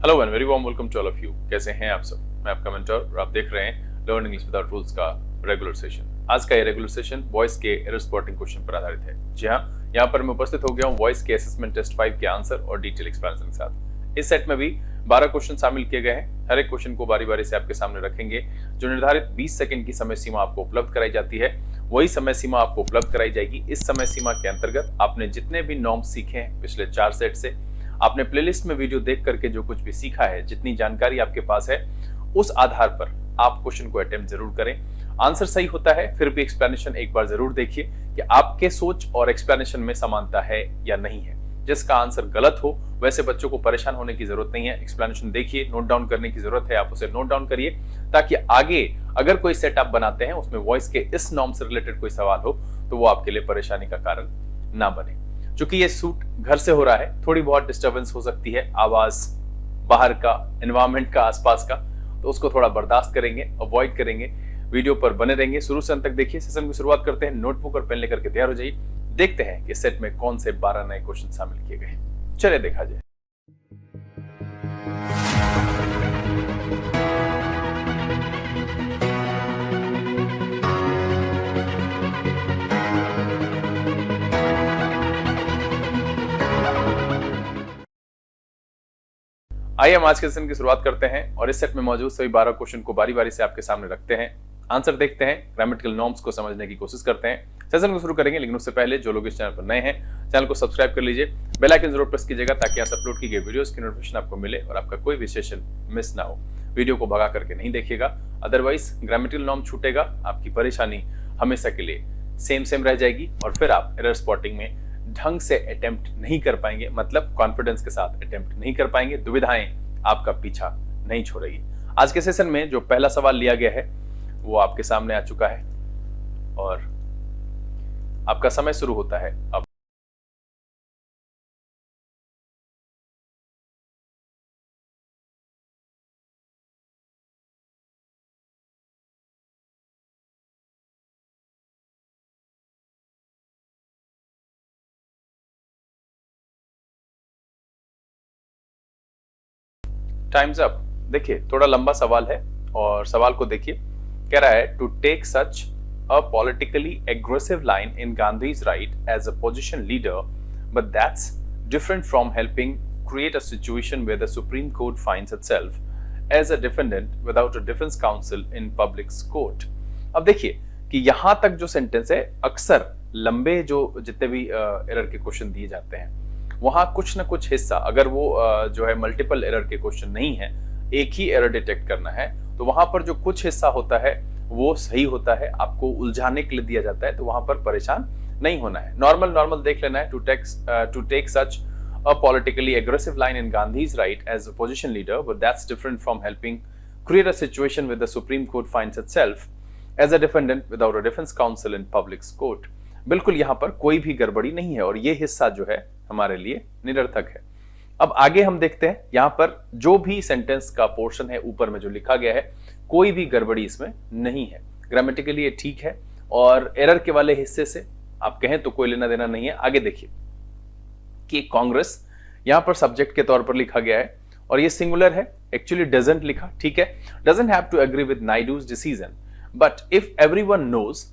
Hello and very warm welcome to all of you. कैसे हैं आप सब? मैं आपका मेंटर और आप देख रहे हैं लर्न इंग्लिश विदाउट रूल्स का रेगुलर सेशन। आज का ये रेगुलर सेशन वॉइस के एरर स्पॉटिंग क्वेश्चन पर आधारित है। जी हाँ, यहाँ पर मैं उपस्थित हो गया हूँ वॉइस के असेसमेंट टेस्ट 5 के आंसर और डिटेल एक्सप्लेनेशन के साथ। इस सेट में भी 12 क्वेश्चन शामिल किए गए हैं। हर एक क्वेश्चन को बारी बारी से आपके सामने रखेंगे। जो निर्धारित 20 सेकंड की समय सीमा आपको उपलब्ध कराई जाती है, वही समय सीमा आपको उपलब्ध कराई जाएगी। इस समय सीमा के अंतर्गत आपने जितने भी नॉर्म्स सीखे हैं पिछले 4 सेट से, आपने प्लेलिस्ट में वीडियो देख करके जो कुछ भी सीखा है, जितनी जानकारी आपके पास है, उस आधार पर आप क्वेश्चन को अटेम्प्ट जरूर करें। आंसर सही होता है फिर भी एक्सप्लेनेशन एक बार जरूर देखिए कि आपके सोच और एक्सप्लेनेशन में समानता है या नहीं है। जिसका आंसर गलत हो वैसे बच्चों को परेशान होने की जरूरत नहीं है। एक्सप्लेनेशन देखिए, नोट डाउन करने की जरूरत है, आप उसे नोट डाउन करिए ताकि आगे अगर कोई सेट आप बनाते हैं उसमें वॉइस के इस नॉर्म से रिलेटेड कोई सवाल हो तो वो आपके लिए परेशानी का कारण ना बने। चूंकि ये शूट घर से हो रहा है, थोड़ी बहुत डिस्टर्बेंस हो सकती है, आवाज बाहर का, एनवायरमेंट का, आसपास का, तो उसको थोड़ा बर्दाश्त करेंगे, अवॉइड करेंगे। वीडियो पर बने रहेंगे, शुरू से अंत तक देखिए। सेशन की शुरुआत करते हैं। नोटबुक और पेन लेकर के तैयार हो जाइए। देखते हैं कि सेट में कौन से 12 नए क्वेश्चन शामिल किए गए। चलिए देखा जाए। आइए हम आज के सेशन की शुरुआत करते हैं और इस सेट में मौजूद सभी 12 क्वेश्चन को बारी बारी से आपके सामने रखते हैं। आंसर देखते हैं, ग्रामेटिकल नॉर्म्स को समझने की कोशिश करते हैं। सेशन को शुरू करेंगे, लेकिन उससे पहले जो लोग इस चैनल पर नए हैं, चैनल को सब्सक्राइब कर लीजिए, बेल आइकन जरूर प्रेस कीजिएगा ताकि यहाँ से अपलोड की गई वीडियोस की नोटिफिकेशन आपको मिले और आपका कोई भी सेशन मिस ना हो। वीडियो को भगा करके नहीं देखिएगा, अदरवाइज ग्रामेटिकल नॉर्म छूटेगा, आपकी परेशानी हमेशा के लिए सेम रह जाएगी और फिर आप एरर स्पॉटिंग में ढंग से अटेम्प्ट नहीं कर पाएंगे, मतलब कॉन्फिडेंस के साथ अटेम्प्ट नहीं कर पाएंगे। दुविधाएं आपका पीछा नहीं छोड़ेगी। आज के सेशन में जो पहला सवाल लिया गया है वो आपके सामने आ चुका है और आपका समय शुरू होता है अब। Times up. देखिए, थोड़ा लंबा सवाल है और सवाल को देखिए। कह रहा है to take such a politically aggressive line in Gandhi's right as a position leader, but that's different from helping create a situation where the supreme court finds itself as a defendant without a defence counsel in public court. अब देखिए कि यहां तक जो sentence है, अक्सर लंबे जो जितने भी एरर के क्वेश्चन दिए जाते हैं वहां कुछ ना कुछ हिस्सा, अगर वो जो है मल्टीपल एरर के क्वेश्चन नहीं है, एक ही एरर डिटेक्ट करना है, तो वहां पर जो कुछ हिस्सा होता है वो सही होता है, आपको उलझाने के लिए दिया जाता है, तो वहां पर परेशान नहीं होना है। नॉर्मल देख लेना है। To take such a politically aggressive line in Gandhi's right as a position leader, but that's different from helping create a situation with the supreme court finds itself as a defendant without a defence counsel in public court. बिल्कुल यहाँ पर कोई भी गड़बड़ी नहीं है और ये हिस्सा जो है हमारे लिए निरर्थक है। अब आगे हम देखते हैं, यहाँ पर जो भी सेंटेंस का पोर्शन है ऊपर में जो लिखा गया है, कोई भी गड़बड़ी इसमें नहीं है, ग्रामेटिकली ये ठीक है और एरर के वाले हिस्से से आप कहें तो कोई लेना देना नहीं है। आगे देखिए कि कांग्रेस यहाँ पर सब्जेक्ट के तौर पर लिखा गया है और ये सिंगुलर है, एक्चुअली डजंट लिखा, ठीक है। Doesn't have to agree with Naidu's decision, but if everyone knows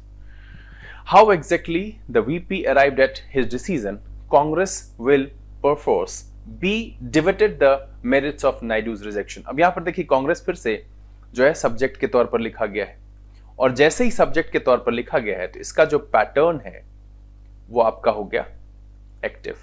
how exactly the VP arrived at his decision, Congress will perforce be debated the merits of Naidu's rejection। अब यहां पर देखिए कांग्रेस फिर से जो है सब्जेक्ट के तौर पर लिखा गया है और जैसे ही सब्जेक्ट के तौर पर लिखा गया है तो इसका जो पैटर्न है वो आपका हो गया एक्टिव।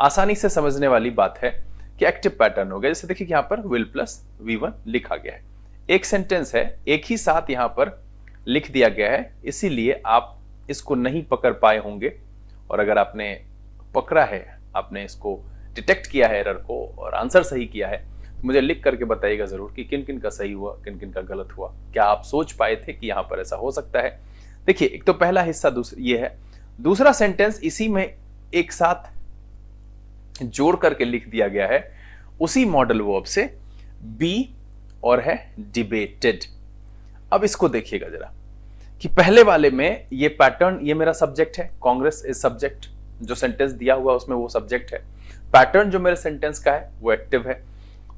आसानी से समझने वाली बात है कि एक्टिव पैटर्न हो गया। जैसे देखिए यहां पर will प्लस V1 लिखा गया है, एक सेंटेंस है, एक ही साथ यहां पर लिख दिया गया है, इसीलिए आप इसको नहीं पकड़ पाए होंगे। और अगर आपने पकड़ा है, आपने इसको डिटेक्ट किया है एरर को और आंसर सही किया है, तो मुझे लिख करके बताइएगा जरूर कि किन किन का सही हुआ, किन किन का गलत हुआ। क्या आप सोच पाए थे कि यहां पर ऐसा हो सकता है? देखिए, एक तो पहला हिस्सा ये है, दूसरा सेंटेंस इसी में एक साथ जोड़ करके लिख दिया गया है, उसी मॉडल वर्ब से बी और है डिबेटेड। अब इसको देखिएगा जरा कि पहले वाले में ये पैटर्न, ये मेरा सब्जेक्ट है, कांग्रेस इज सब्जेक्ट, जो सेंटेंस दिया हुआ उसमें वो सब्जेक्ट है। पैटर्न जो मेरे सेंटेंस का है वो एक्टिव है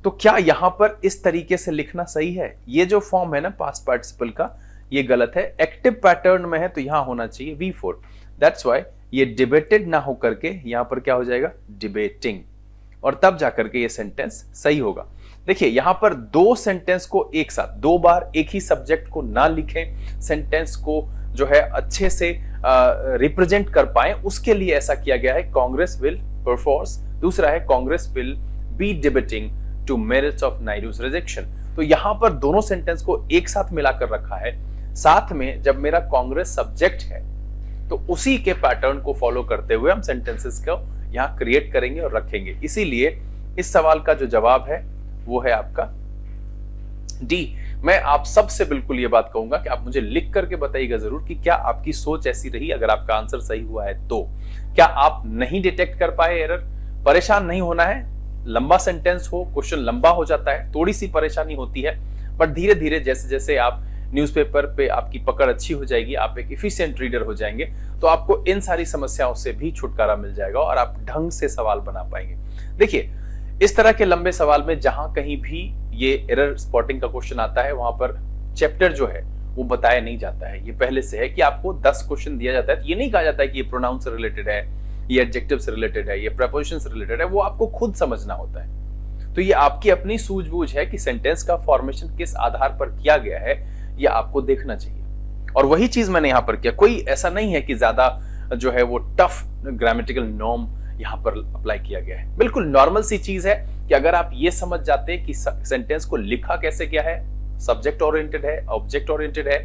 तो क्या यहां पर इस तरीके से लिखना सही है? ये जो फॉर्म है ना पास्ट पार्टिसिपल का, ये गलत है। एक्टिव पैटर्न में है तो यहां होना चाहिए V4। दैट्स व्हाई ये डिबेटेड ना होकर के यहां पर क्या हो जाएगा, डिबेटिंग, और तब जाकर के ये सेंटेंस सही होगा। देखिए यहां पर दो सेंटेंस को एक साथ दो बार एक ही सब्जेक्ट को ना लिखें, सेंटेंस को जो है अच्छे से रिप्रेजेंट कर पाए, उसके लिए ऐसा किया गया है। कांग्रेस विल परफॉर्स, दूसरा है Congress will be debating to merits of Naidu's rejection. तो यहां पर दोनों सेंटेंस को एक साथ मिलाकर रखा है। साथ में जब मेरा कांग्रेस सब्जेक्ट है तो उसी के पैटर्न को फॉलो करते हुए हम सेंटेंसेस को यहां क्रिएट करेंगे और रखेंगे। इसीलिए इस सवाल का जो जवाब है वो है आपका डी। मैं आप सबसे बिल्कुल ये बात कहूंगा कि आप मुझे लिख करके बताइएगा जरूर कि क्या आपकी सोच ऐसी रही। अगर आपका आंसर सही हुआ है तो क्या आप नहीं डिटेक्ट कर पाए एरर? परेशान नहीं होना है, लंबा सेंटेंस हो, क्वेश्चन लंबा हो जाता है, थोड़ी सी परेशानी होती है, बट धीरे धीरे जैसे जैसे आप न्यूज़पेपर पे आपकी पकड़ अच्छी हो जाएगी, आप एक इफिशिएंट रीडर हो जाएंगे, तो आपको इन सारी समस्याओं से भी छुटकारा मिल जाएगा और आप ढंग से सवाल बना पाएंगे। देखिए इस तरह के लंबे सवाल में जहां कहीं भी ये एरर स्पॉटिंग का क्वेश्चन आता है वहां पर चैप्टर जो है वो बताया नहीं जाता है। ये पहले से है कि आपको 10 क्वेश्चन दिया जाता है, तो ये नहीं कहा जाता है कि ये प्रोनाउन से रिलेटेड है, ये एडजेक्टिव से रिलेटेड है, ये प्रीपोजिशन से रिलेटेड है, वो आपको खुद समझना होता है। तो ये आपकी अपनी सूझबूझ है कि सेंटेंस का फॉर्मेशन किस आधार पर किया गया है, ये आपको देखना चाहिए। और वही चीज मैंने यहां पर किया। कोई ऐसा नहीं है कि ज्यादा जो है वो टफ ग्रामेटिकल नॉर्म यहां पर अप्लाई किया गया है। बिल्कुल नॉर्मल सी चीज है कि अगर आप ये समझ जाते कि सेंटेंस को लिखा कैसे गया है, सब्जेक्ट ओरिएंटेड है, ऑब्जेक्ट ओरिएंटेड है,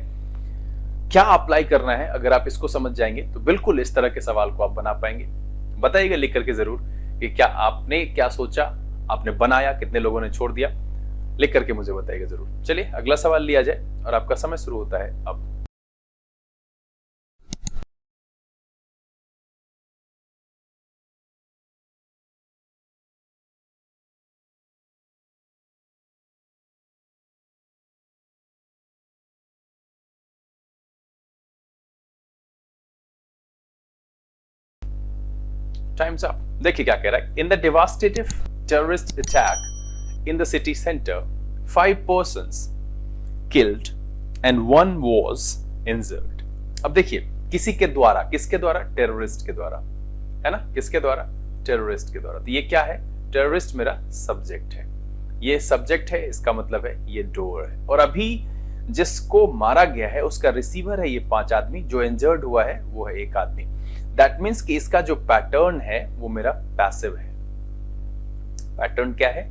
क्या अप्लाई करना है, अगर आप इसको समझ जाएंगे तो बिल्कुल इस तरह के सवाल को आप बना पाएंगे। बताइएगा लिख करके जरूर कि क्या आपने क्या सोचा, आपने बनाया, कितने लोगों ने छोड़ दिया, लिख करके मुझे बताइएगा जरूर। चलिए अगला सवाल लिया जाए और आपका समय शुरू होता है अब। Time's up. देखिए क्या कह रहा है। In the devastating terrorist attack in the city center, 5 persons killed and 1 was injured. अब देखिए किसी के द्वारा, किसके द्वारा? टेररिस्ट के द्वारा, है ना? किसके द्वारा? टेररिस्ट के द्वारा। तो ये क्या है? टेररिस्ट मेरा सब्जेक्ट है, ये सब्जेक्ट है, इसका मतलब है ये डोर है। और अभी जिसको मारा गया है उसका रिसीवर है ये 5 आदमी, जो इंजर्ड हुआ है वो है 1 आदमी। दैट मीन्स कि इसका जो पैटर्न है वो मेरा पैसिव है। पैटर्न क्या है?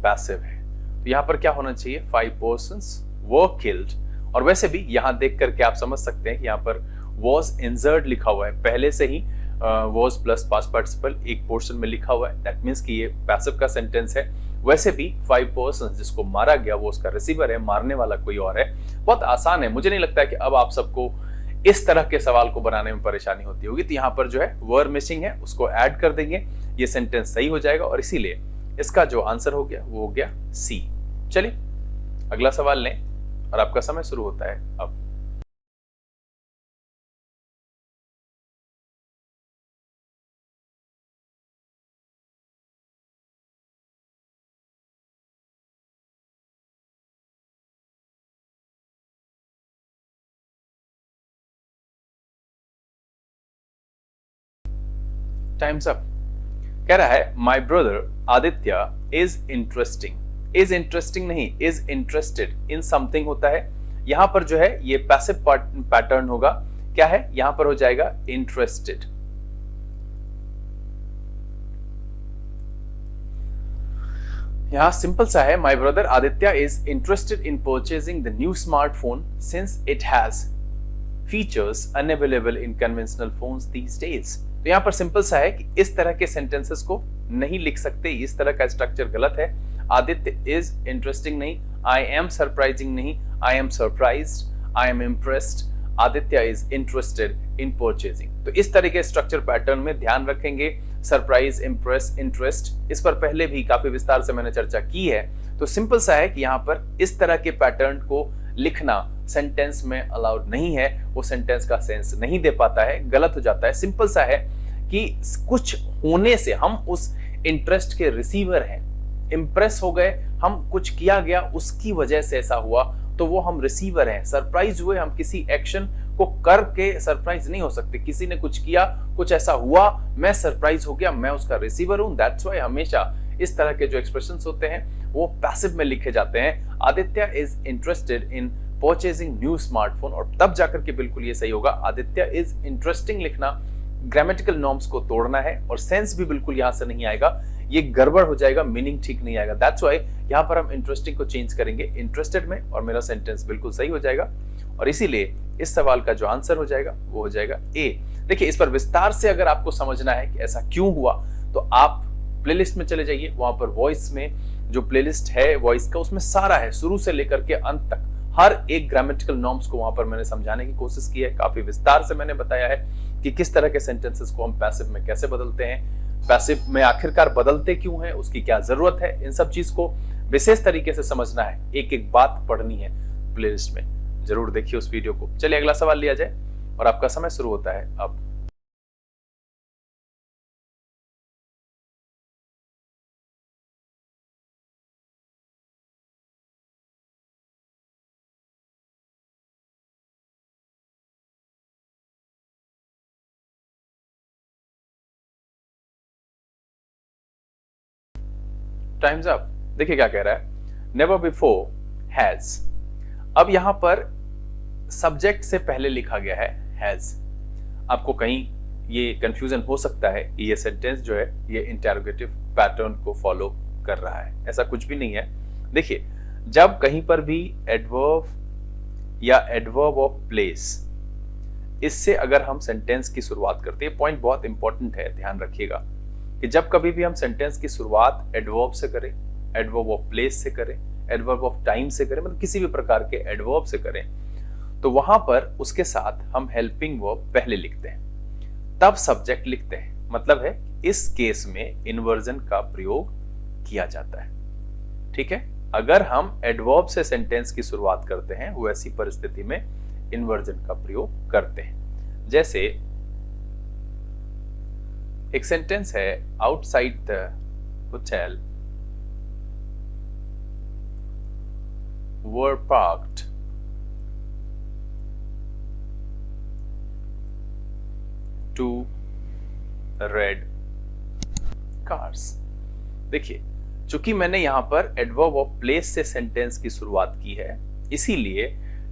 पैसिव है। तो यहां पर क्या होना चाहिए? 5 persons were killed। और वैसे भी यहां देख करके आप समझ सकते हैं कि यहां पर was injured लिखा हुआ है, पहले से ही was प्लस पास्ट पार्टिसिपल एक पोर्शन में लिखा हुआ है। दैट मीन्स कि ये पैसिव का सेंटेंस है। वैसे भी 5 persons जिसको मारा गया वो उसका रिसीवर है, मारने वाला कोई और है। बहुत आसान है। मुझे नहीं लगता है कि अब आप सबको इस तरह के सवाल को बनाने में परेशानी होती होगी। तो यहां पर जो है वर मिसिंग है, उसको ऐड कर देंगे, ये सेंटेंस सही हो जाएगा और इसीलिए इसका जो आंसर हो गया वो हो गया सी। चलिए अगला सवाल लें और आपका समय शुरू होता है अब। Times up. कह रहा है my brother Aditya is interesting. Is interesting नहीं, इज इंटरेस्टेड इन समथिंग होता है। यहां पर जो है ये पैसिव पैटर्न होगा। क्या है? यहां पर हो जाएगा इंटरेस्टेड। यहां सिंपल सा है, my brother Aditya is interested in purchasing the new smartphone since it has features unavailable in conventional phones these days. तो यहां पर सिंपल सा है कि इस तरह के सेंटेंसेस को नहीं लिख सकते, इस तरह का स्ट्रक्चर गलत है। आदित्य इज इंटरेस्टिंग नहीं, आई एम सरप्राइजिंग नहीं, I am surprised, I am impressed, Aditya is interested in purchasing. तो इस तरह के स्ट्रक्चर पैटर्न में ध्यान रखेंगे। सरप्राइज, इम्प्रेस, इंटरेस्ट, इस पर पहले भी काफी विस्तार से मैंने चर्चा की है। तो सिंपल सा है कि यहां पर इस तरह के पैटर्न को लिखना सेंटेंस में अलाउड नहीं है, वो सेंटेंस का सेंस नहीं दे पाता है, गलत हो जाता है। सिंपल सा है कि कुछ होने से हम उस इंटरेस्ट के रिसीवर हैं, इंप्रेस हो गए, हम कुछ किया गया उसकी वजह से ऐसा हुआ, तो वो हम रिसीवर हैं। सरप्राइज हुए, हम किसी एक्शन को करके सरप्राइज नहीं हो सकते। किसी ने कुछ किया, कुछ ऐसा हुआ, मैं सरप्राइज हो गया, मैं उसका रिसीवर हूं। दैट्स व्हाई हमेशा इस तरह के जो एक्सप्रेशंस होते हैं वो पैसिव में लिखे जाते हैं। Aditya is interested in purchasing new smartphone, और तब जाकर के बिल्कुल ये सही होगा। आदित्य इज इंटरेस्टिंग लिखना ग्रामेटिकल नॉर्म्स को तोड़ना है, और सेंस भी बिल्कुल यहां से नहीं आएगा, ये गड़बड़ हो जाएगा, मीनिंग ठीक नहीं आएगा। दैट्स व्हाई यहां पर हम इंटरेस्टिंग को चेंज करेंगे इंटरेस्टेड में, और मेरा सेंटेंस बिल्कुल सही हो जाएगा। और इसीलिए इस सवाल का जो आंसर हो जाएगा वो हो जाएगा ए। देखिए, इस पर विस्तार से अगर आपको समझना है कि ऐसा क्यों हुआ, तो आप प्लेलिस्ट में चले जाइए। वहां पर वॉइस में जो प्लेलिस्ट है वॉइस का, उसमें सारा है, शुरू से लेकर के अंत तक हर एक ग्रामेटिकल नॉर्म्स को वहां पर मैंने समझाने की कोशिश की है। काफी विस्तार से मैंने बताया है कि किस तरह के सेंटेंसेस को हम पैसिव में कैसे बदलते हैं, पैसिव में आखिरकार बदलते क्यों हैं, उसकी क्या जरूरत है। इन सब चीज को विशेष तरीके से समझना है, एक एक बात पढ़नी है प्लेलिस्ट में। जरूर देखिए उस वीडियो को। चलिए अगला सवाल लिया जाए, और आपका समय शुरू होता है अब। Times up. देखिए क्या कह रहा है, नेवर बिफोर हैज। अब यहां पर सब्जेक्ट से पहले लिखा गया है हैज। आपको कहीं ये कंफ्यूजन हो सकता है कि ये सेंटेंस जो है ये इंटरोगेटिव पैटर्न को फॉलो कर रहा है। ऐसा कुछ भी नहीं है। देखिए, जब कहीं पर भी एडवर्ब या एडवर्ब ऑफ प्लेस, इससे अगर हम सेंटेंस की शुरुआत करते हैं, पॉइंट बहुत इंपॉर्टेंट है, ध्यान रखिएगा कि जब कभी भी हम सेंटेंस की शुरुआत एडवर्ब से करें, एडवर्ब ऑफ प्लेस से करें, एडवर्ब ऑफ टाइम से करें, मतलब किसी भी प्रकार के एडवर्ब से करें, तो वहां पर उसके साथ हम हेल्पिंग वर्ब पहले लिखते हैं, तब सब्जेक्ट लिखते हैं। मतलब है इस केस में इन्वर्जन का प्रयोग किया जाता है। ठीक है, अगर हम एडवर्ब से सेंटेंस की शुरुआत करते हैं, वैसी परिस्थिति में इन्वर्जन का प्रयोग करते हैं। जैसे एक सेंटेंस है, outside the hotel were parked two red cars. देखिए, चूंकि मैंने यहां पर एडवर्ब ऑफ प्लेस से सेंटेंस की शुरुआत की है, इसीलिए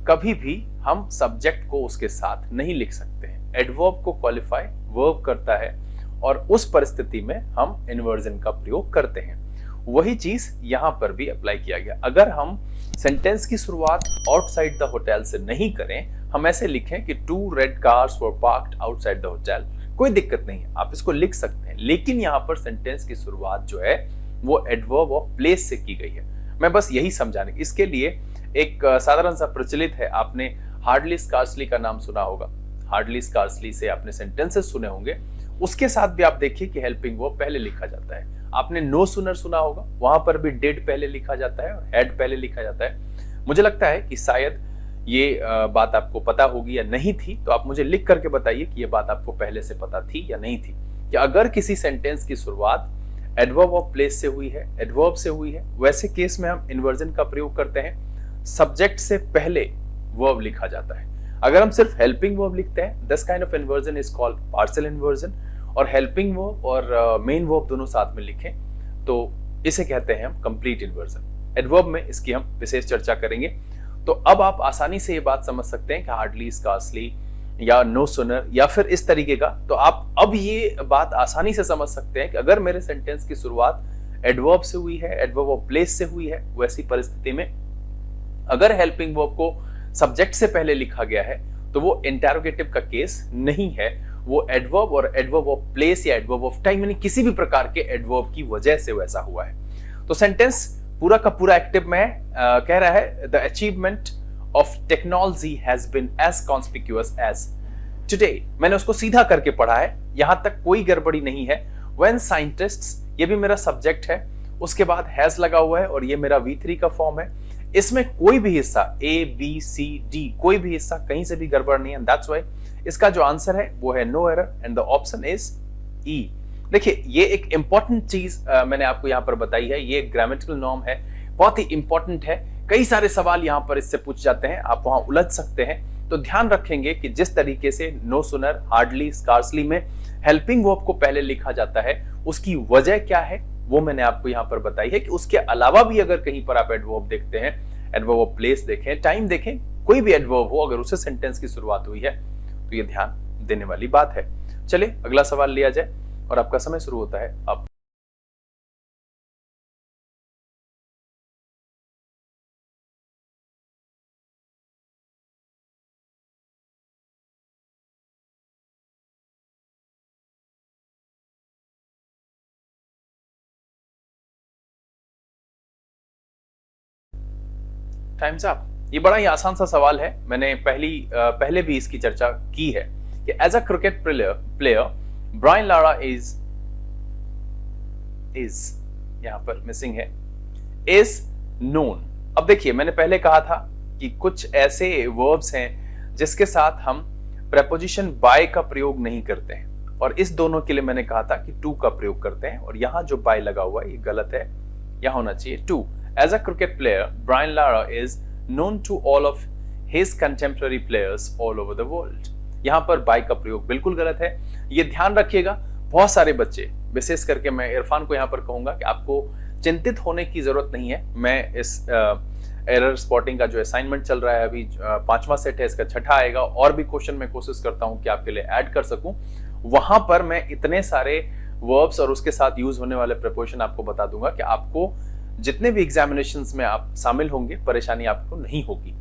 कभी भी हम सब्जेक्ट को उसके साथ नहीं लिख सकते हैं। एडवर्ब को क्वालिफाई वर्ब करता है, और उस परिस्थिति में हम इन्वर्जन का प्रयोग करते हैं। वही चीज यहां पर भी अप्लाई किया गया। अगर हम सेंटेंस की शुरुआत आउटसाइड द होटल से नहीं करें, हम ऐसे लिखें कि 2 red cars were parked outside the hotel, कोई दिक्कत नहीं है, आप इसको लिख सकते हैं। लेकिन यहां पर सेंटेंस की शुरुआत जो है वो एडवर्ब ऑफ प्लेस से की गई है। मैं बस यही समझाने, इसके लिए एक साधारण सा प्रचलित है, आपने हार्डली स्कार्सली का नाम सुना होगा। हार्डली स्कार्सली से आपने सेंटेंसेस सुने होंगे, उसके साथ भी आप देखिए कि हेल्पिंग वर्ब पहले लिखा जाता है। आपने नो सुनर सुना होगा, वहां पर भी डिड पहले लिखा जाता है और हैड पहले लिखा जाता है। मुझे लगता है कि शायद ये बात आपको पता होगी या नहीं थी, तो आप मुझे लिख करके बताइए कि ये बात आपको पहले से पता थी या नहीं थी, कि अगर किसी सेंटेंस की शुरुआत एडवर्ब ऑफ प्लेस से हुई है, एडवर्ब से हुई है, वैसे केस में हम इन्वर्जन का प्रयोग करते हैं। सब्जेक्ट से पहले वर्ब लिखा जाता है। अगर हम सिर्फ हेल्पिंग वर्ब लिखते हैं, this kind of inversion is called partial inversion. और हेल्पिंग वर्ब और मेन वर्ब दोनों साथ में लिखें तो इसे कहते हैं हम कंप्लीट इन्वर्जन। एडवर्ब में इसकी हम विशेष चर्चा करेंगे। तो अब आप आसानी से ये बात समझ सकते हैं कि हार्डली, स्कार्सली या नो सुनर या फिर इस तरीके का, तो आप अब ये बात आसानी से समझ सकते हैं कि अगर मेरे सेंटेंस की शुरुआत एडवर्ब से हुई है, एडवर्ब ऑफ प्लेस से हुई है, वैसी परिस्थिति में अगर हेल्पिंग वर्ब को सब्जेक्ट से पहले लिखा गया है तो वो इंटरोगेटिव का केस नहीं है, वो एडवर्ब और एडवर्ब ऑफ प्लेस या एडवर्ब ऑफ टाइम यानी किसी भी प्रकार के एडवर्ब की वजह से वैसा हुआ है। तो सेंटेंस पूरा का पूरा एक्टिव में कह रहा है, the achievement of technology has been as conspicuous as today. मैंने उसको सीधा करके पढ़ा है, यहां तक कोई गड़बड़ी नहीं है। व्हेन साइंटिस्ट्स, ये भी मेरा सब्जेक्ट है, उसके बाद हैज लगा हुआ है और ये मेरा V3 का फॉर्म है। इसमें कोई भी हिस्सा A, B, C, D, कोई भी हिस्सा कहीं से भी गड़बड़ नहीं है। दैट्स व्हाई इसका जो आंसर है वो है no error and the option is E। देखिए ये एक इंपॉर्टेंट चीज मैंने आपको यहाँ पर बताई है, ये एक ग्रामेटिकल नॉर्म है, बहुत ही इंपॉर्टेंट है। कई सारे सवाल यहाँ पर इससे पूछ जाते हैं, आप वहां उलझ सकते हैं। तो ध्यान रखेंगे कि जिस तरीके से नो सुनर, हार्डली, स्कार्सली में हेल्पिंग वर्ब को पहले लिखा जाता है, उसकी वजह क्या है वो मैंने आपको यहाँ पर बताई है कि उसके अलावा भी अगर कहीं पर आप एडवर्ब देखते हैं, एडवर्ब ऑफ प्लेस देखें, टाइम देखें, कोई भी एडवर्ब हो अगर उससे सेंटेंस की शुरुआत हुई है तो ये ध्यान देने वाली बात है। चलिए अगला सवाल लिया जाए और आपका समय शुरू होता है अब। Times up. ये बड़ा ही आसान सा सवाल है, मैंने पहले भी इसकी चर्चा की है कि as a cricket player Brian Lara is यहां पर मिसिंग है, इज नोन। अब देखिए मैंने पहले कहा था कि कुछ ऐसे वर्ब्स हैं जिसके साथ हम प्रेपोजिशन बाय का प्रयोग नहीं करते हैं, और इस दोनों के लिए मैंने कहा था कि टू का प्रयोग करते हैं, और यहां जो बाय लगा हुआ है ये गलत है, यहां होना चाहिए to. As a cricket player, Brian Lara is known to all of his contemporary players all over the world. यहाँ पर by का प्रयोग बिल्कुल गलत है, ये ध्यान रखिएगा। बहुत सारे बच्चे, विशेष करके मैं इरफान को यहाँ पर कहूंगा कि आपको चिंतित होने की जरूरत नहीं है। मैं इस एरर स्पॉटिंग का जो असाइनमेंट चल रहा है अभी 5वां सेट है, इसका 6ठा आएगा, और भी क्वेश्चन मैं कोशिश करता हूँ कि आपके लिए ऐड कर सकूं। वहां पर मैं इतने सारे वर्ब्स और उसके साथ यूज होने वाले प्रपोजिशन आपको बता दूंगा कि आपको जितने भी एग्जामिनेशंस में आप शामिल होंगे परेशानी आपको नहीं होगी।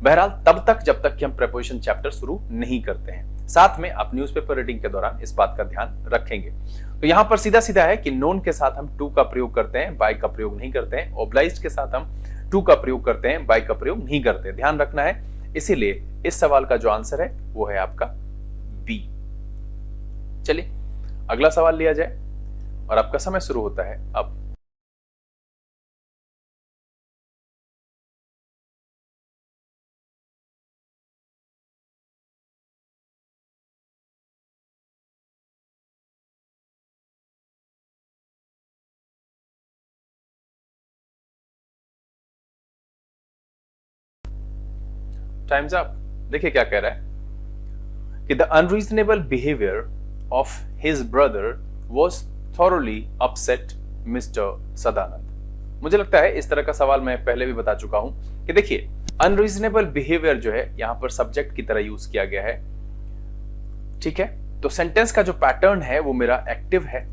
बहरहाल तब तक जब तक कि हम प्रेपोजिशन चैप्टर शुरू नहीं करते हैं। साथ में आप न्यूज़पेपर रीडिंग के दौरान इस बात का ध्यान रखेंगे। तो यहां पर सीधा सीधा है कि नोन के साथ हम टू का प्रयोग करते हैं, बाय का प्रयोग नहीं करते हैं। ओब्लाइज्ड के साथ हम टू का प्रयोग करते हैं, बाय का प्रयोग नहीं करते, ध्यान रखना है। इसीलिए इस सवाल का जो आंसर है वो है आपका बी। चलिए अगला सवाल लिया जाए और आपका समय शुरू होता है अब। Times up. देखिए क्या कह रहा है कि the unreasonable behaviour of his brother was thoroughly upset mister Sadanand. मुझे लगता है इस तरह का सवाल मैं पहले भी बता चुका हूं कि देखिए अनरीजनेबल बिहेवियर जो है यहां पर सब्जेक्ट की तरह यूज किया गया है, ठीक है। तो सेंटेंस का जो पैटर्न है वो मेरा एक्टिव है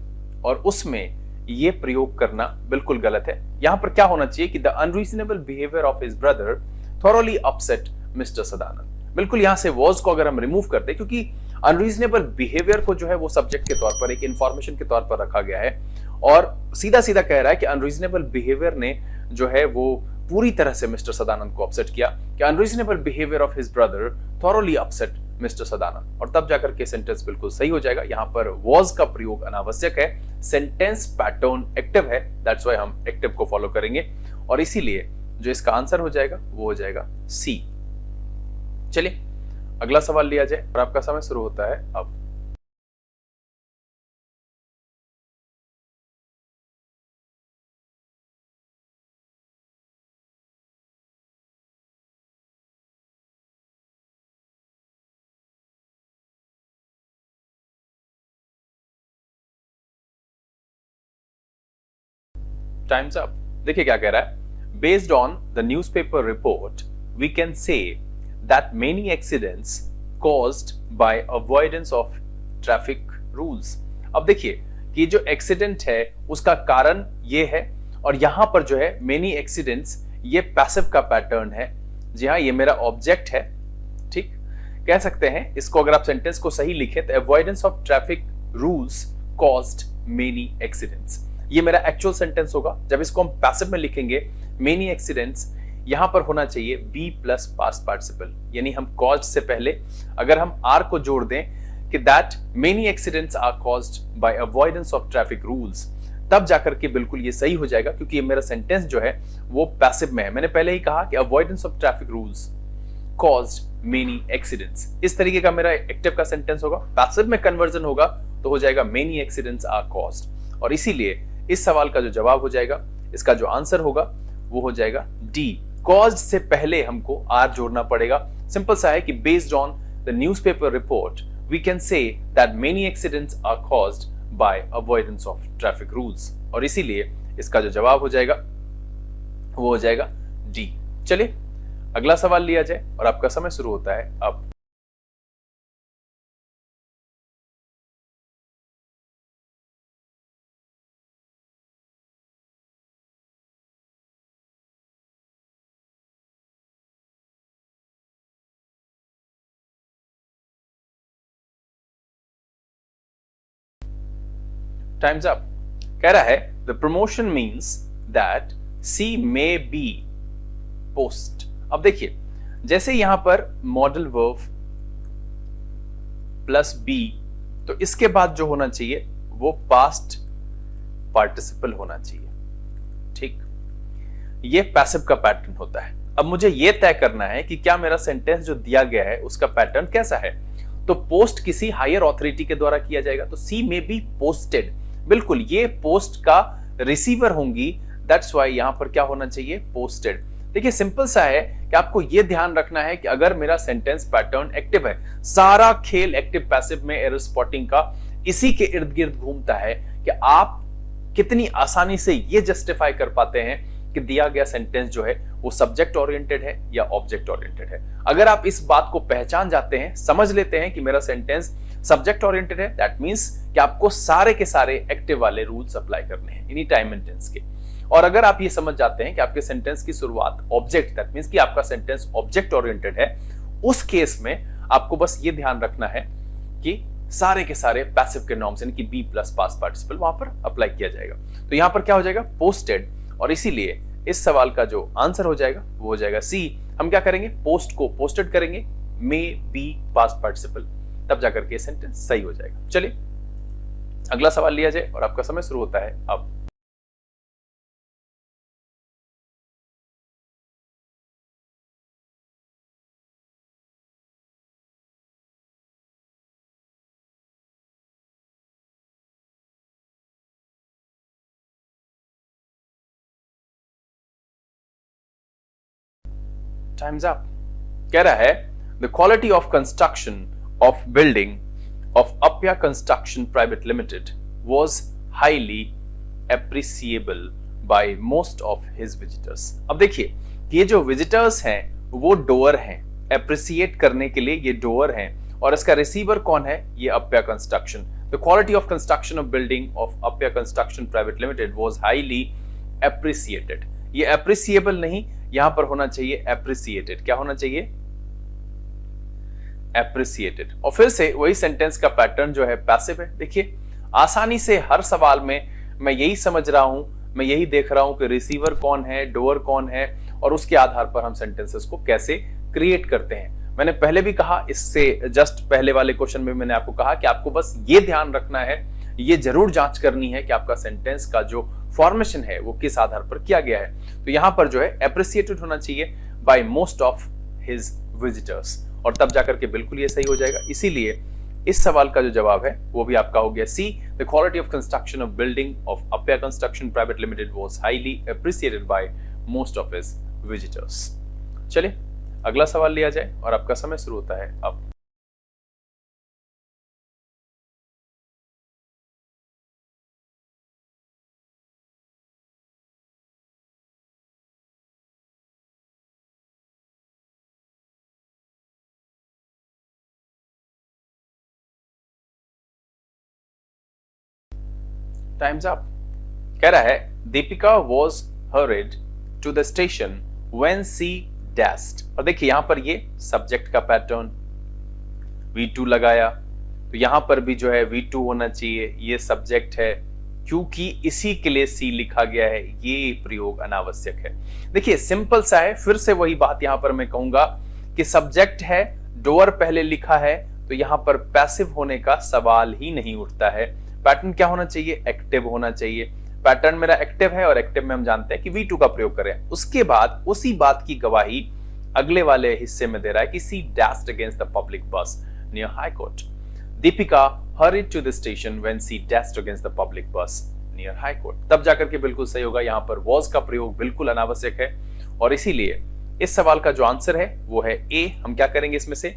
और उसमें ये प्रयोग करना बिल्कुल गलत है। यहां पर क्या होना चाहिए कि the unreasonable behaviour of his brother thoroughly upset mister Sadanand. बिल्कुल यहां से वॉज को अगर हम रिमूव कर दें, क्योंकि अनरीजनेबल बिहेवियर को जो है वो सब्जेक्ट के तौर पर एक इंफॉर्मेशन के तौर पर रखा गया है और सीधा सीधा कह रहा है कि अनरीजनेबल बिहेवियर ने जो है वो पूरी तरह से मिस्टर सदानंद को अपसेट किया, कि unreasonable behaviour of his brother thoroughly upset mister Sadanand, और तब जाकर के सेंटेंस बिल्कुल सही हो जाएगा। यहां पर वॉज का प्रयोग अनावश्यक है, सेंटेंस पैटर्न एक्टिव है, दैट्स व्हाई हम एक्टिव को फॉलो करेंगे, और इसीलिए जो इसका आंसर हो जाएगा वो हो जाएगा सी। चलिए अगला सवाल लिया जाए और आपका समय शुरू होता है अब। Times up. देखिए क्या कह रहा है, based on the newspaper report we can say that many accidents caused by avoidance of traffic rules। अब देखिए कि जो एक्सीडेंट है उसका कारण ये है, और यहां पर जो है many accidents ये पैसिव का पैटर्न है। जी हाँ, ये मेरा ऑब्जेक्ट है, ठीक कह सकते हैं इसको। अगर आप सेंटेंस को सही लिखें तो avoidance of traffic rules caused many accidents, ये मेरा एक्चुअल सेंटेंस होगा। जब इसको हम पैसिव में लिखेंगे मेनी एक्सीडेंट्स, यहां पर होना चाहिए बी प्लस पास्ट पार्टिसिपल, यानी हम कॉज्ड से पहले अगर हम आर को जोड़ दें कि that many accidents are caused by avoidance of traffic rules, तब जाकर के बिल्कुल ये सही हो जाएगा, क्योंकि ये मेरा सेंटेंस जो है वो पैसिव में है। मैंने पहले ही कहा कि avoidance of traffic rules caused many accidents, इस तरीके का मेरा एक्टिव का सेंटेंस होगा। पैसिव में कन्वर्जन होगा तो हो जाएगा मेनी एक्सीडेंट्स आर कॉज्ड। और इसीलिए इस सवाल का जो जवाब हो जाएगा, इसका जो आंसर होगा वो हो जाएगा डी। कॉज्ड से पहले हमको आर जोड़ना पड़ेगा। सिंपल सा है कि based on the newspaper report we can say that many accidents are caused by avoidance of traffic rules. और इसीलिए इसका जो जवाब हो जाएगा वो हो जाएगा डी। चलिए अगला सवाल लिया जाए और आपका समय शुरू होता है अब। Times up. कह रहा है the promotion means that see may be post. अब देखिए जैसे यहां पर मॉडल वर्ब प्लस बी, तो इसके बाद जो होना चाहिए वो पास्ट पार्टिसिपल होना चाहिए। ठीक, ये पैसिव का पैटर्न होता है। अब मुझे ये तय करना है कि क्या मेरा सेंटेंस जो दिया गया है उसका पैटर्न कैसा है। तो पोस्ट किसी हायर ऑथोरिटी के द्वारा किया जाएगा, तो सी मे बी पोस्टेड। बिल्कुल, ये पोस्ट का रिसीवर होंगी, दैट्स वाई यहां पर क्या होना चाहिए, पोस्टेड। देखिए सिंपल सा है कि आपको यह ध्यान रखना है कि अगर मेरा सेंटेंस पैटर्न एक्टिव है, सारा खेल एक्टिव पैसिव में एरर स्पॉटिंग का इसी के इर्द गिर्द घूमता है कि आप कितनी आसानी से यह जस्टिफाई कर पाते हैं कि दिया गया सेंटेंस जो है वो सब्जेक्ट ओरिएंटेड है या ऑब्जेक्ट ओरिएंटेड है। अगर आप इस बात को पहचान जाते हैं, समझ लेते हैं कि मेरा सेंटेंस सब्जेक्ट ओरिएंटेड है, दैट मींस कि आपको सारे के सारे एक्टिव वाले रूल्स अप्लाई करने हैं एनी टाइम एंड टेंस के। और अगर आप ये समझ जाते हैं कि आपके सेंटेंस की शुरुआत ऑब्जेक्ट, दैट मींस कि आपका सेंटेंस ऑब्जेक्ट ओरिएंटेड है, उस केस में आपको बस ये ध्यान रखना है कि सारे के सारे पैसिव के नॉर्म्स यानी कि बी प्लस पास्ट पार्टिसिपल वहां पर अप्लाई किया जाएगा। तो यहां पर क्या हो जाएगा, पोस्टेड। और इसीलिए इस सवाल का जो आंसर हो जाएगा वो हो जाएगा सी। हम क्या करेंगे, पोस्ट को पोस्टेड करेंगे, मे बी पास्ट पार्टिसिपल, तब जाकर के सेंटेंस सही हो जाएगा। चलिए अगला सवाल लिया जाए और आपका समय शुरू होता है अब। Times up. कह रहा है the quality of construction of building of Appya construction private limited was highly appreciable by most of his visitors. अब देखिए ये जो विजिटर्स हैं वो डोअर हैं, एप्रिसिएट करने के लिए ये डोअर हैं, और इसका रिसीवर कौन है, ये Appya construction. The quality of construction of building of Appya construction private limited was highly appreciated. ये एप्रिसिएबल नहीं, यहां पर होना चाहिए एप्रिसिएटेड। क्या होना चाहिए, एप्रिसिएटेड। और फिर से वही सेंटेंस का पैटर्न जो है पैसिव है। देखिए आसानी से हर सवाल में मैं यही समझ रहा हूं, मैं यही देख रहा हूं कि रिसीवर कौन है, डोअर कौन है, और उसके आधार पर हम सेंटेंसेस को कैसे क्रिएट करते हैं। मैंने पहले भी कहा, इससे जस्ट पहले वाले क्वेश्चन में मैंने आपको कहा कि आपको बस ये ध्यान रखना है, ये जरूर जांच करनी है कि आपका सेंटेंस का जो फॉर्मेशन है वो किस आधार पर किया गया है। तो यहां पर जो है एप्रिसिएटेड होना चाहिए by most of his visitors, और तब जाकर के बिल्कुल ये सही हो जाएगा। इसीलिए इस सवाल का जो जवाब है वो भी आपका हो गया C. The quality of construction of building of Appya construction private limited was highly appreciated by most of his visitors. चलिए अगला सवाल लिया जाए और आपका समय शुरू होता है अब। Times up. कह रहा है Deepika was hurried to the station when she dashed. और देखिए यहां पर ये सब्जेक्ट का पैटर्न V2 लगाया, तो यहां पर भी जो है V2 होना चाहिए, ये सब्जेक्ट है, क्योंकि इसी के लिए सी लिखा गया है, ये प्रयोग अनावश्यक है। देखिए सिंपल सा है, फिर से वही बात यहां पर मैं कहूंगा कि सब्जेक्ट है, डोअर पहले लिखा है, तो यहां पर पैसिव होने का सवाल ही नहीं उठता है। पैटर्न क्या होना चाहिए, एक्टिव होना चाहिए। पैटर्न मेरा एक्टिव है और एक्टिव में हम जानते हैं कि V2 का प्रयोग करें। उसके बाद उसी बात की गवाही अगले वाले हिस्से में दे रहा है कि she dashed against the public bus near high court. Deepika hurried to the station when she dashed against the public bus near High Court. तब जाकर के बिल्कुल सही होगा, यहाँ पर was का प्रयोग बिल्कुल अनावश्यक है और इसीलिए इस सवाल का जो आंसर है वो है ए। हम क्या करेंगे, इसमें से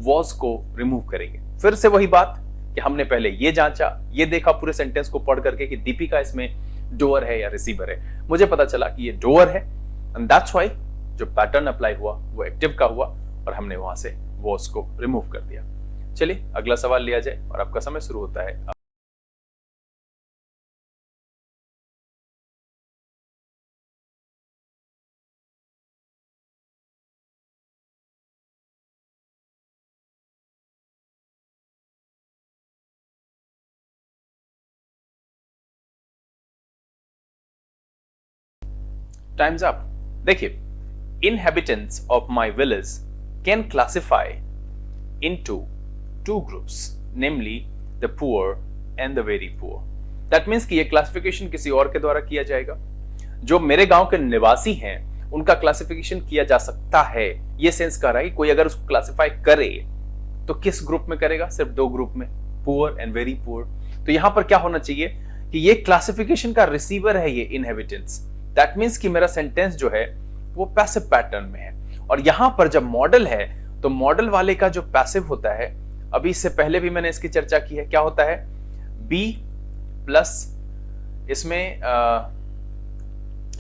was को रिमूव करेंगे। फिर से वही बात कि हमने पहले ये जांचा, ये देखा पूरे सेंटेंस को पढ़ करके कि दीपिका इसमें डोअर है या रिसीवर है। मुझे पता चला कि ये डोअर है एंड दैट्स व्हाई जो पैटर्न अप्लाई हुआ वो एक्टिव का हुआ और हमने वहां से was को रिमूव कर दिया। चलिए अगला सवाल लिया जाए और आपका समय शुरू होता है। Times up. देखिए, inhabitants of my village can classify into two groups, namely the poor and the very poor. That means कि ये क्लासिफिकेशन किसी और के द्वारा किया जाएगा। जो मेरे गांव के निवासी हैं उनका क्लासिफिकेशन किया जा सकता है, ये सेंस कर रहा है। कोई अगर उसको क्लासिफाई करे तो किस ग्रुप में करेगा? सिर्फ दो ग्रुप में, पुअर एंड वेरी पुअर। तो यहां पर क्या होना चाहिए कि ये क्लासिफिकेशन का रिसीवर है ये इनहेबिटेंट्स। दैट मीन्स कि मेरा सेंटेंस जो है वो पैसिव पैटर्न में है और यहां पर जब मॉडल है तो मॉडल वाले का जो पैसिव होता है, अभी इससे पहले भी मैंने इसकी चर्चा की है, क्या होता है? बी प्लस इसमें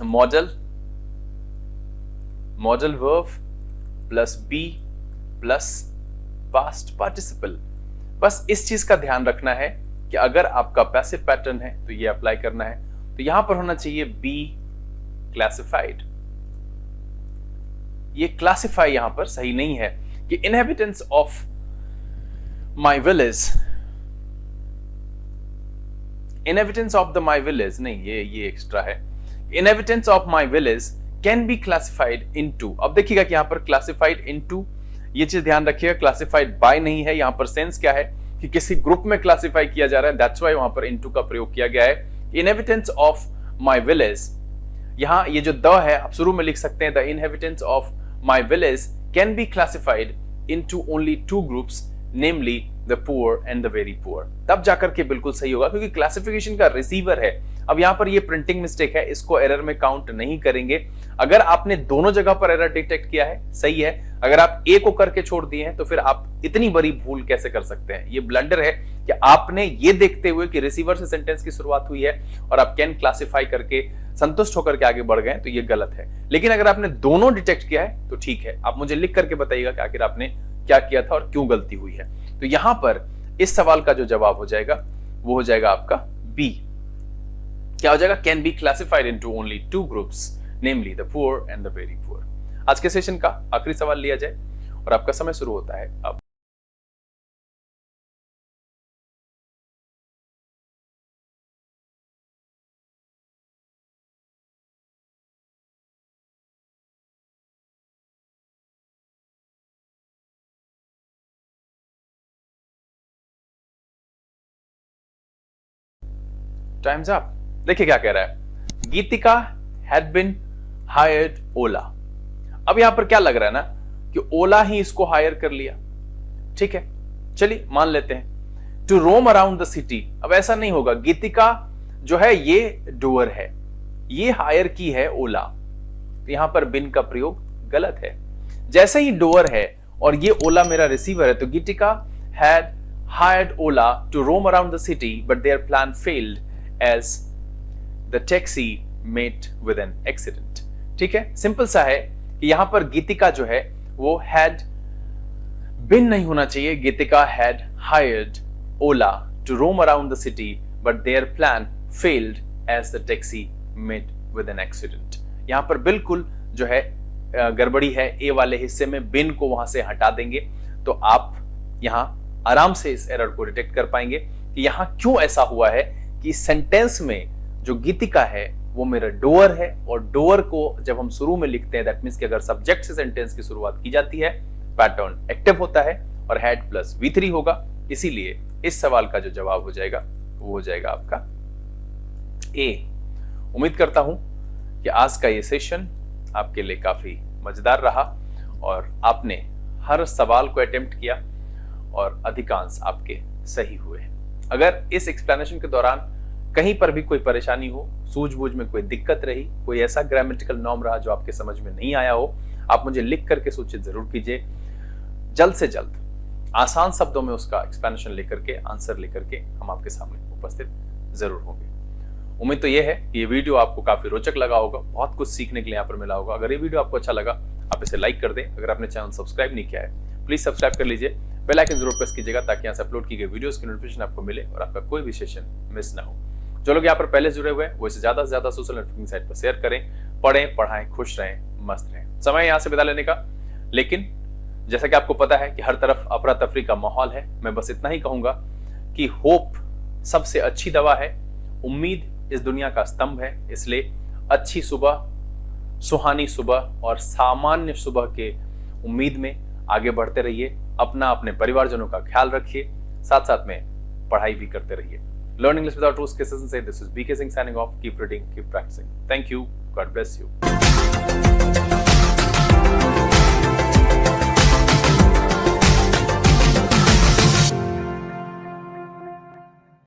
modal verb plus be plus past participle. बस इस चीज का ध्यान रखना है कि अगर आपका पैसिव पैटर्न है तो ये अप्लाई करना है। तो यहां पर होना चाहिए बी क्लासिफाइड। ये क्लासिफाई यहां पर सही नहीं है कि inhabitants of my village, inhabitants of the my village नहीं, ये एक्स्ट्रा है। Inhabitants of my village can be classified into. अब देखिएगा कि यहां पर क्लासिफाइड इनटू, ये चीज ध्यान रखिएगा, क्लासिफाइड बाय नहीं है। यहां पर सेंस क्या है कि किसी ग्रुप में क्लासिफाई किया जा रहा है, दैट्स व्हाई वहां पर इनटू का प्रयोग किया गया है। इनहेबिटेंट्स ऑफ माई विलेज, यहां ये जो द है आप शुरू में लिख सकते हैं, the inhabitants of my village can be classified into only two groups, namely the poor and the very poor. तब जाकर के बिल्कुल सही होगा क्योंकि क्लासिफिकेशन का रिसीवर है। अब यहां पर ये प्रिंटिंग मिस्टेक है, इसको एरर में काउंट नहीं करेंगे। अगर आपने दोनों जगह पर एरर डिटेक्ट किया है, सही है। अगर आप ए को करके छोड़ दिए हैं तो फिर आप इतनी बड़ी भूल कैसे कर सकते हैं? ये ब्लंडर है कि आपने ये देखते हुए कि रिसीवर से सेंटेंस की शुरुआत हुई है और आप कैन क्लासिफाई करके संतुष्ट होकर के आगे बढ़ गए, तो ये गलत है। लेकिन अगर आपने दोनों डिटेक्ट किया है तो ठीक है। आप मुझे लिख करके बताइएगा कि आखिर आपने क्या किया था और क्यों गलती हुई है। तो यहां पर इस सवाल का जो जवाब हो जाएगा वो हो जाएगा आपका बी। क्या हो जाएगा? Can be classified into only two groups, namely the poor and the very poor. आज के सेशन का आखिरी सवाल लिया जाए और आपका समय शुरू होता है अब। Times up. देखिए क्या कह रहा है, गीतिका हैड बीन हायर्ड ओला। अब यहां पर क्या लग रहा है ना कि ओला ही इसको हायर कर लिया। ठीक है, चलिए मान लेते हैं to roam around the city. अब ऐसा नहीं होगा, गीतिका जो है ये डोअर है, ये हायर की है ओला, तो यहां पर बिन का प्रयोग गलत है। जैसे ही डोअर है और ये ओला मेरा रिसीवर है, तो गीतिका had hired Ola to roam around the city, but their plan failed as the taxi met with an accident. ठीक है, सिंपल सा है कि यहां पर गीतिका जो है वो had been नहीं होना चाहिए। गीतिका had hired Ola to roam around the city, but their plan failed as the taxi met with an accident. यहां पर बिल्कुल जो है गड़बड़ी है, ए वाले हिस्से में बिन को वहां से हटा देंगे तो आप यहां आराम से इस एरर को डिटेक्ट कर पाएंगे कि यहां क्यों ऐसा हुआ है कि सेंटेंस में जो गीतिका है वो मेरा डोअर है, और डोअर को जब हम शुरू में लिखते हैं दैट मींस कि अगर सब्जेक्ट से सेंटेंस की शुरुआत की जाती है पैटर्न एक्टिव होता है और हैड प्लस V3 होगा। इसीलिए इस सवाल का जो जवाब हो जाएगा वो हो जाएगा आपका ए। उम्मीद करता हूं कि आज का ये सेशन आपके लिए काफी मजेदार रहा और आपने हर सवाल को अटेम्प्ट किया और अधिकांश आपके सही हुए। अगर इस एक्सप्लेनेशन के दौरान कहीं पर भी कोई परेशानी हो, सूझबूझ में कोई दिक्कत रही, कोई ऐसा ग्रामेटिकल नॉर्म रहा जो आपके समझ में नहीं आया हो, आप मुझे लिख करके सूचित जरूर कीजिए। जल्द से जल्द आसान शब्दों में उसका एक्सप्लेनेशन लेकर के, आंसर लेकर के हम आपके सामने उपस्थित जरूर होंगे। उम्मीद तो ये है कि ये वीडियो आपको काफी रोचक लगा होगा, बहुत कुछ सीखने के लिए यहाँ पर मिला होगा। अगर ये वीडियो आपको अच्छा लगा, आप इसे लाइक कर दें। अगर आपने चैनल सब्सक्राइब नहीं किया है, प्लीज सब्सक्राइब कर लीजिए, बेल आइकन जरूर प्रेस कीजिएगा ताकि यहाँ से अपलोड की गई वीडियोस की नोटिफिकेशन आपको मिले और आपका कोई भी सेशन मिस ना हो। जो लोग यहाँ पर पहले जुड़े हुए हैं वो इसे ज्यादा से ज्यादा सोशल नेटवर्किंग साइट पर शेयर करें। पढ़ें, पढ़ाएं, खुश रहें, मस्त रहें। समय यहाँ से बिता लेने का, लेकिन जैसा कि आपको पता है कि हर तरफ अफरा तफरी का माहौल है। मैं बस इतना ही कहूंगा कि होप सबसे अच्छी दवा है, उम्मीद इस दुनिया का स्तंभ है। इसलिए अच्छी सुबह, सुहानी सुबह और सामान्य सुबह के उम्मीद में आगे बढ़ते रहिए। अपना, अपने परिवारजनों का ख्याल रखिए, साथ साथ में पढ़ाई भी करते रहिए। लर्निंग इंग्लिश विदाउट रूल्स के सेशन से this is BK Singh signing off. Keep reading, keep practising. Thank you, God bless you.